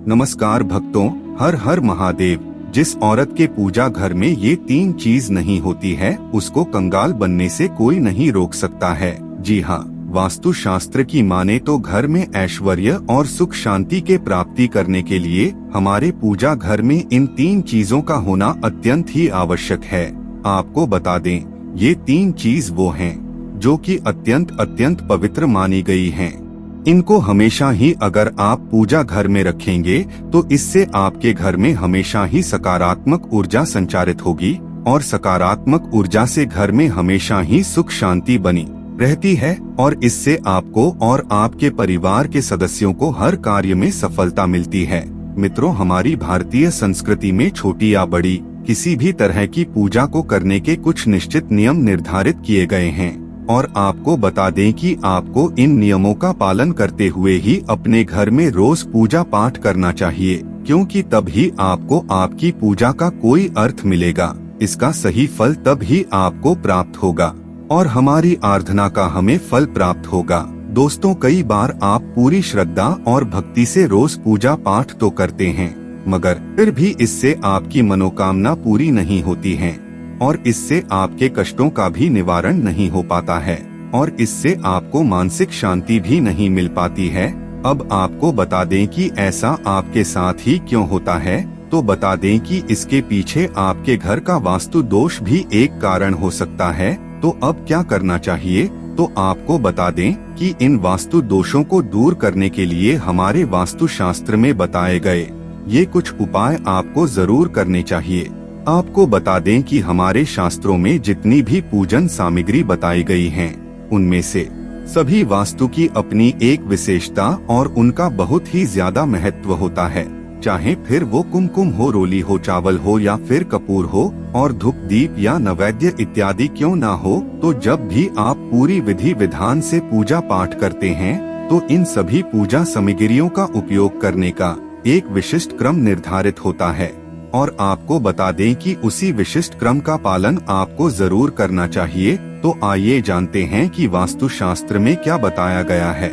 नमस्कार भक्तों, हर हर महादेव। जिस औरत के पूजा घर में ये 3 चीज नहीं होती है, उसको कंगाल बनने से कोई नहीं रोक सकता है। जी हाँ, वास्तु शास्त्र की माने तो घर में ऐश्वर्य और सुख शांति के प्राप्ति करने के लिए हमारे पूजा घर में इन 3 चीजों का होना अत्यंत ही आवश्यक है। आपको बता दें, ये 3 चीज वो हैं जो कि अत्यंत पवित्र मानी गई हैं। इनको हमेशा ही अगर आप पूजा घर में रखेंगे तो इससे आपके घर में हमेशा ही सकारात्मक ऊर्जा संचारित होगी और सकारात्मक ऊर्जा से घर में हमेशा ही सुख शांति बनी रहती है और इससे आपको और आपके परिवार के सदस्यों को हर कार्य में सफलता मिलती है। मित्रों, हमारी भारतीय संस्कृति में छोटी या बड़ी किसी भी तरह की पूजा को करने के कुछ निश्चित नियम निर्धारित किए गए हैं और आपको बता दें कि आपको इन नियमों का पालन करते हुए ही अपने घर में रोज पूजा पाठ करना चाहिए, क्योंकि तब ही आपको आपकी पूजा का कोई अर्थ मिलेगा। इसका सही फल तब ही आपको प्राप्त होगा और हमारी आराधना का हमें फल प्राप्त होगा। दोस्तों, कई बार आप पूरी श्रद्धा और भक्ति से रोज पूजा पाठ तो करते हैं, मगर फिर भी इससे आपकी मनोकामना पूरी नहीं होती है और इससे आपके कष्टों का भी निवारण नहीं हो पाता है और इससे आपको मानसिक शांति भी नहीं मिल पाती है। अब आपको बता दें कि ऐसा आपके साथ ही क्यों होता है, तो बता दें कि इसके पीछे आपके घर का वास्तु दोष भी एक कारण हो सकता है। तो अब क्या करना चाहिए, तो आपको बता दें कि इन वास्तु दोषों को दूर करने के लिए हमारे वास्तु शास्त्र में बताए गए ये कुछ उपाय आपको जरूर करने चाहिए। आपको बता दें कि हमारे शास्त्रों में जितनी भी पूजन सामग्री बताई गई हैं, उनमें से सभी वास्तु की अपनी एक विशेषता और उनका बहुत ही ज्यादा महत्व होता है। चाहे फिर वो कुमकुम हो, रोली हो, चावल हो या फिर कपूर हो और धूप दीप या नैवेद्य इत्यादि क्यों ना हो, तो जब भी आप पूरी विधि विधान से पूजा पाठ करते हैं तो इन सभी पूजा सामग्रियों का उपयोग करने का एक विशिष्ट क्रम निर्धारित होता है और आपको बता दें कि उसी विशिष्ट क्रम का पालन आपको जरूर करना चाहिए। तो आइए जानते हैं कि वास्तु शास्त्र में क्या बताया गया है,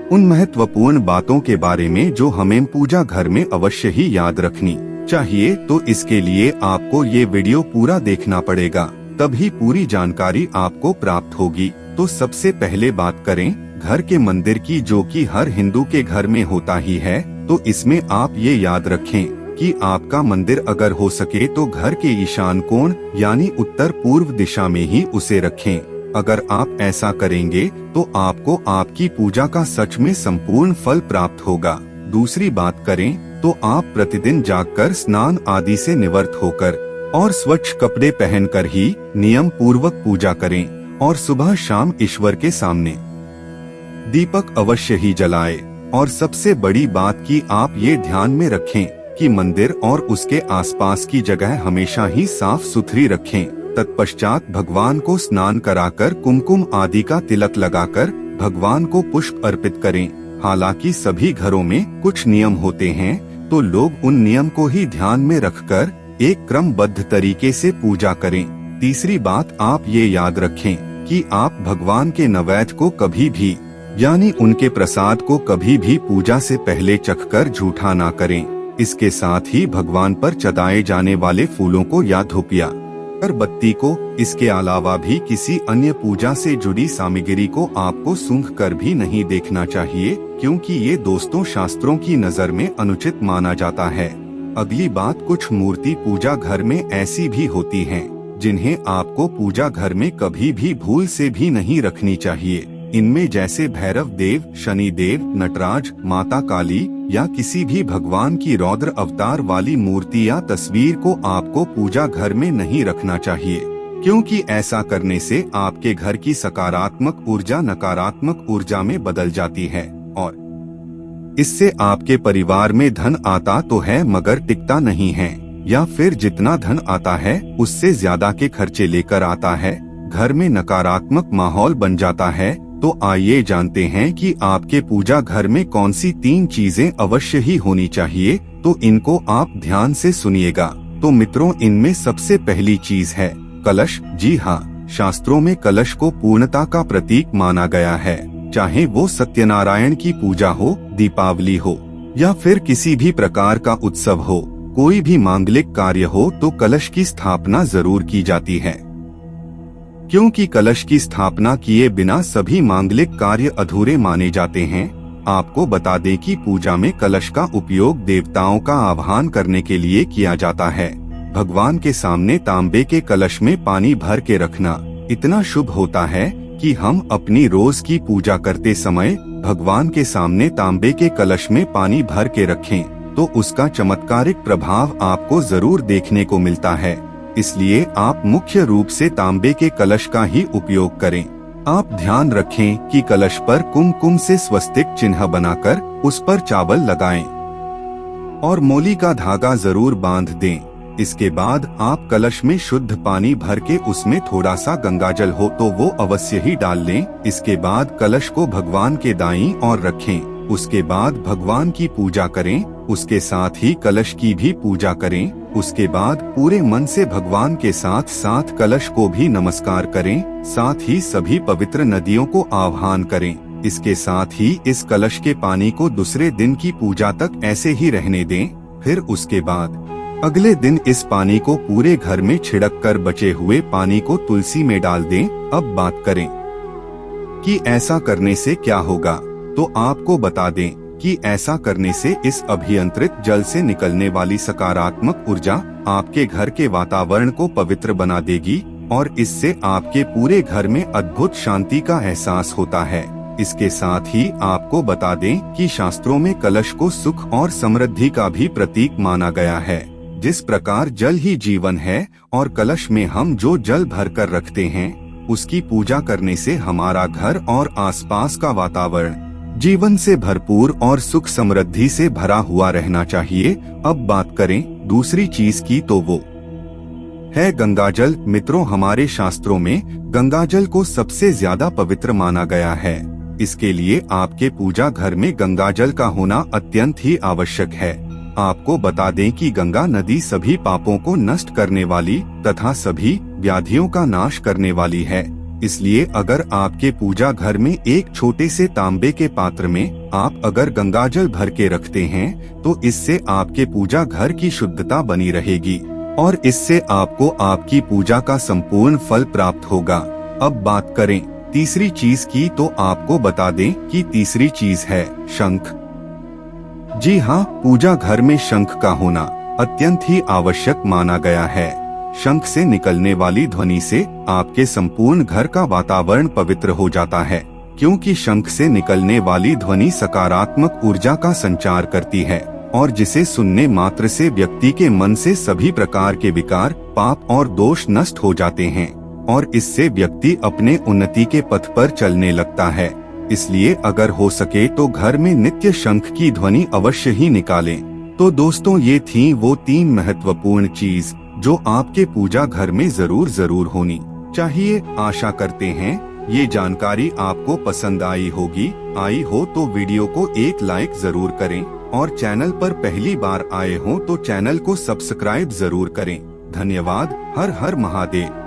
उन महत्वपूर्ण बातों के बारे में जो हमें पूजा घर में अवश्य ही याद रखनी चाहिए। तो इसके लिए आपको ये वीडियो पूरा देखना पड़ेगा, तभी पूरी जानकारी आपको प्राप्त होगी। तो सबसे पहले बात करें घर के मंदिर की, जो कि हर हिंदू के घर में होता ही है। तो इसमें आप ये याद रखें कि आपका मंदिर अगर हो सके तो घर के ईशान कोण यानी उत्तर पूर्व दिशा में ही उसे रखें। अगर आप ऐसा करेंगे तो आपको आपकी पूजा का सच में संपूर्ण फल प्राप्त होगा। दूसरी बात करें तो आप प्रतिदिन जागकर स्नान आदि से निवृत्त होकर और स्वच्छ कपड़े पहनकर ही नियम पूर्वक पूजा करें और सुबह शाम ईश्वर के सामने दीपक अवश्य ही जलाएं। और सबसे बड़ी बात कि आप ये ध्यान में रखें कि मंदिर और उसके आसपास की जगह हमेशा ही साफ सुथरी रखें। तत्पश्चात भगवान को स्नान कराकर कुमकुम आदि का तिलक लगाकर भगवान को पुष्प अर्पित करें। हालांकि सभी घरों में कुछ नियम होते हैं, तो लोग उन नियम को ही ध्यान में रखकर एक क्रमबद्ध तरीके से पूजा करें। तीसरी बात आप ये याद रखें कि आप भगवान के नैवेद्य को कभी भी यानी उनके प्रसाद को कभी भी पूजा से पहले चखकर झूठा ना करें। इसके साथ ही भगवान पर चढ़ाए जाने वाले फूलों को या धूप या अगरबत्ती को, इसके अलावा भी किसी अन्य पूजा से जुड़ी सामग्री को आपको सूंघ कर भी नहीं देखना चाहिए, क्योंकि ये दोस्तों शास्त्रों की नजर में अनुचित माना जाता है। अगली बात, कुछ मूर्ति पूजा घर में ऐसी भी होती हैं जिन्हें आपको पूजा घर में कभी भी भूल से भी नहीं रखनी चाहिए। इनमें जैसे भैरव देव, शनि देव, नटराज, माता काली या किसी भी भगवान की रौद्र अवतार वाली मूर्ति या तस्वीर को आपको पूजा घर में नहीं रखना चाहिए, क्योंकि ऐसा करने से आपके घर की सकारात्मक ऊर्जा नकारात्मक ऊर्जा में बदल जाती है और इससे आपके परिवार में धन आता तो है मगर टिकता नहीं है, या फिर जितना धन आता है उससे ज्यादा के खर्चे लेकर आता है, घर में नकारात्मक माहौल बन जाता है। तो आइए जानते हैं कि आपके पूजा घर में कौन सी 3 चीजें अवश्य ही होनी चाहिए। तो इनको आप ध्यान से सुनिएगा। तो मित्रों, इनमें सबसे पहली चीज है कलश। जी हाँ, शास्त्रों में कलश को पूर्णता का प्रतीक माना गया है। चाहे वो सत्यनारायण की पूजा हो, दीपावली हो या फिर किसी भी प्रकार का उत्सव हो, कोई भी मांगलिक कार्य हो तो कलश की स्थापना जरूर की जाती है, क्योंकि कलश की स्थापना किए बिना सभी मांगलिक कार्य अधूरे माने जाते हैं। आपको बता दें कि पूजा में कलश का उपयोग देवताओं का आह्वान करने के लिए किया जाता है। भगवान के सामने तांबे के कलश में पानी भर के रखना इतना शुभ होता है कि हम अपनी रोज की पूजा करते समय भगवान के सामने तांबे के कलश में पानी भर के रखें तो उसका चमत्कारिक प्रभाव आपको जरूर देखने को मिलता है। इसलिए आप मुख्य रूप से तांबे के कलश का ही उपयोग करें। आप ध्यान रखें कि कलश पर कुमकुम से स्वस्तिक चिन्ह बनाकर उस पर चावल लगाएं और मोली का धागा जरूर बांध दें। इसके बाद आप कलश में शुद्ध पानी भर के उसमें थोड़ा सा गंगाजल हो तो वो अवश्य ही डाल लें। इसके बाद कलश को भगवान के दाईं ओर रखें। उसके बाद भगवान की पूजा करें, उसके साथ ही कलश की भी पूजा करें। उसके बाद पूरे मन से भगवान के साथ साथ कलश को भी नमस्कार करें। साथ ही सभी पवित्र नदियों को आह्वान करें। इसके साथ ही इस कलश के पानी को दूसरे दिन की पूजा तक ऐसे ही रहने दें। फिर उसके बाद अगले दिन इस पानी को पूरे घर में छिड़क कर बचे हुए पानी को तुलसी में डाल दें। अब बात करें कि ऐसा करने से क्या होगा, तो आपको बता दें कि ऐसा करने से इस अभियंत्रित जल से निकलने वाली सकारात्मक ऊर्जा आपके घर के वातावरण को पवित्र बना देगी और इससे आपके पूरे घर में अद्भुत शांति का एहसास होता है। इसके साथ ही आपको बता दें कि शास्त्रों में कलश को सुख और समृद्धि का भी प्रतीक माना गया है। जिस प्रकार जल ही जीवन है और कलश में हम जो जल भरकर रखते हैं उसकी पूजा करने से हमारा घर और आसपास का वातावरण जीवन से भरपूर और सुख समृद्धि से भरा हुआ रहना चाहिए। अब बात करें दूसरी चीज की तो वो है गंगाजल। मित्रों, हमारे शास्त्रों में गंगाजल को सबसे ज्यादा पवित्र माना गया है। इसके लिए आपके पूजा घर में गंगाजल का होना अत्यंत ही आवश्यक है। आपको बता दें कि गंगा नदी सभी पापों को नष्ट करने वाली तथा सभी व्याधियों का नाश करने वाली है। इसलिए अगर आपके पूजा घर में एक छोटे से तांबे के पात्र में आप अगर गंगाजल भर के रखते हैं तो इससे आपके पूजा घर की शुद्धता बनी रहेगी और इससे आपको आपकी पूजा का संपूर्ण फल प्राप्त होगा। अब बात करें तीसरी चीज की तो आपको बता दें कि तीसरी चीज है शंख। जी हाँ, पूजा घर में शंख का होना अत्यंत ही आवश्यक माना गया है। शंख से निकलने वाली ध्वनि से आपके संपूर्ण घर का वातावरण पवित्र हो जाता है, क्योंकि शंख से निकलने वाली ध्वनि सकारात्मक ऊर्जा का संचार करती है और जिसे सुनने मात्र से व्यक्ति के मन से सभी प्रकार के विकार, पाप और दोष नष्ट हो जाते हैं और इससे व्यक्ति अपने उन्नति के पथ पर चलने लगता है। इसलिए अगर हो सके तो घर में नित्य शंख की ध्वनि अवश्य ही निकालें। तो दोस्तों, ये थी वो 3 महत्वपूर्ण चीज जो आपके पूजा घर में जरूर होनी चाहिए। आशा करते हैं ये जानकारी आपको पसंद आई होगी। आई हो तो वीडियो को एक लाइक जरूर करें और चैनल पर पहली बार आए हो तो चैनल को सब्सक्राइब जरूर करें। धन्यवाद। हर हर महादेव।